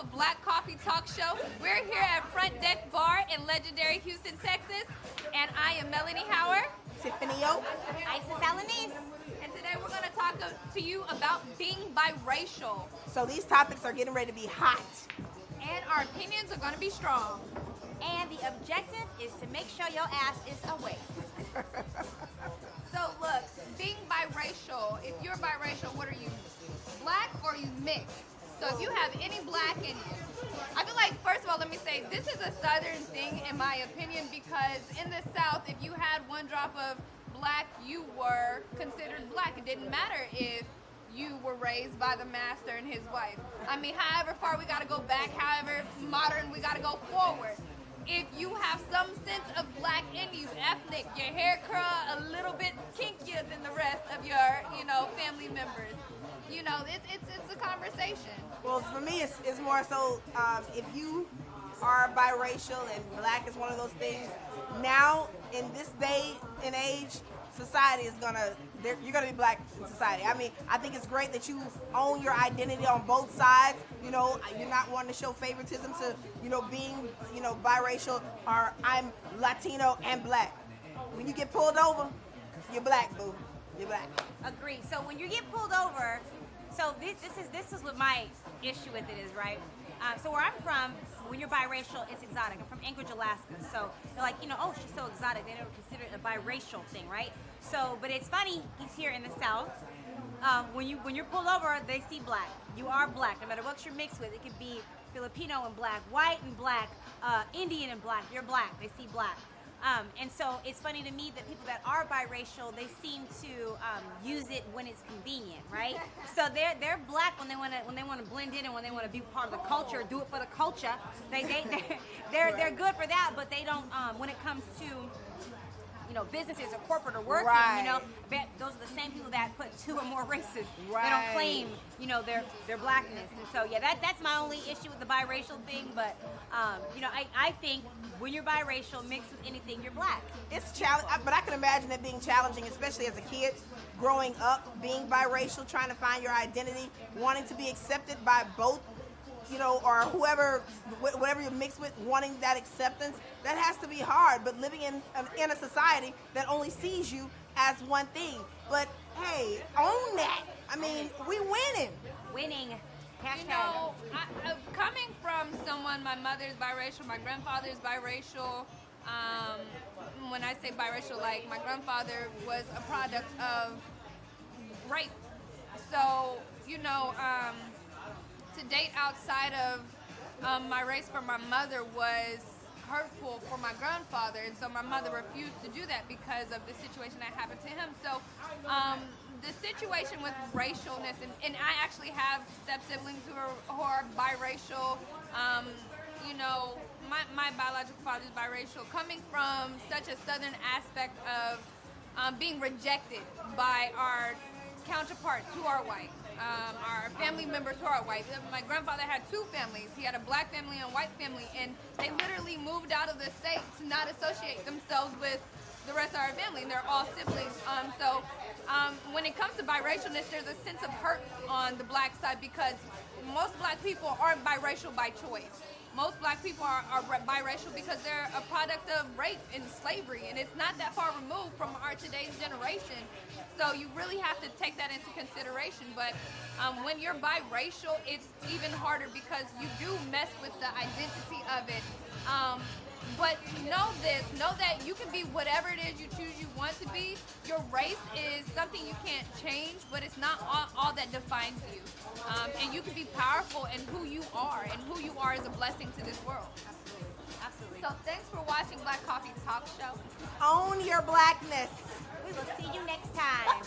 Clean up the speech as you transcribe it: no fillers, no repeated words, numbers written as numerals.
of Black Coffee Talk Show. We're here at Front Deck Bar in legendary Houston, Texas, and I am Melanie Howard. Tiffany Oak. Isis Alanis. And today we're going to talk to you about being biracial. So these topics are getting ready to be hot. And our opinions are going to be strong. And the objective is to make sure your ass is awake. So look, being biracial, if you're biracial, what are you? Black or you mixed? So if you have any black in you, I feel like, first of all, let me say, this is a Southern thing in my opinion, because in the South, if you had one drop of black, you were considered black. It didn't matter if you were raised by the master and his wife. I mean, however far we got to go back, however modern we got to go forward. If you have some sense of black in you, ethnic, your hair curl a little bit kinkier than the rest of your, family members, it's a conversation. Well, for me, it's more so if you are biracial and black is one of those things. Now, in this day and age, society is you're gonna be black in society. I mean, I think it's great that you own your identity on both sides. You're not wanting to show favoritism to, being, biracial, or I'm Latino and black. When you get pulled over, you're black, boo. You're black. Agree. So when you get pulled over, so this is what my issue with it is, right? So where I'm from, when you're biracial, it's exotic. I'm from Anchorage, Alaska. So they're like, oh, she's so exotic. They don't consider it a biracial thing, right? So, but it's funny, he's here in the South. When you're pulled over, they see black. You are black, no matter what you're mixed with. It could be Filipino and black, white and black, Indian and black. You're black. They see black. And so it's funny to me that people that are biracial, they seem to use it when it's convenient, right? So they're black when they want to blend in and when they want to be part of the culture, do it for the culture. They're good for that, but they don't when it comes to businesses or corporate or working, right. Those are the same people that put two or more races. Right. They don't claim, their blackness. And so, yeah, that's my only issue with the biracial thing. But, I think when you're biracial, mixed with anything, you're black. It's challenging, but I can imagine it being challenging, especially as a kid, growing up, being biracial, trying to find your identity, wanting to be accepted by both, or whatever you're mixed with, wanting that acceptance. That has to be hard, but living in a society that only sees you as one thing. But hey, own that. I mean, we winning. Winning. Hashtag. Coming from someone, my mother's biracial, my grandfather's biracial. When I say biracial, like my grandfather was a product of rape. So, to date outside of my race for my mother was hurtful for my grandfather, and so my mother refused to do that because of the situation that happened to him. So the situation with racialness, and I actually have step-siblings who are biracial. My biological father is biracial, coming from such a southern aspect of being rejected by our counterparts who are white. Our family members who are white. My grandfather had two families. He had a black family and a white family, and they literally moved out of the state to not associate themselves with the rest of our family, and they're all siblings. So when it comes to biracialness, there's a sense of hurt on the black side because most black people aren't biracial by choice. Most black people are biracial because they're a product of rape and slavery, and it's not that far removed from our today's generation. So you really have to take that into consideration. But when you're biracial, it's even harder because you do mess with the identity of it. But know that you can be whatever it is you choose you want to be. Your race is something you can't change, but it's not all that defines you. And you can be powerful in who you are, and who you are is a blessing to this world. Absolutely. So thanks for watching Black Coffee Talk Show. Own your blackness. We will see you next time.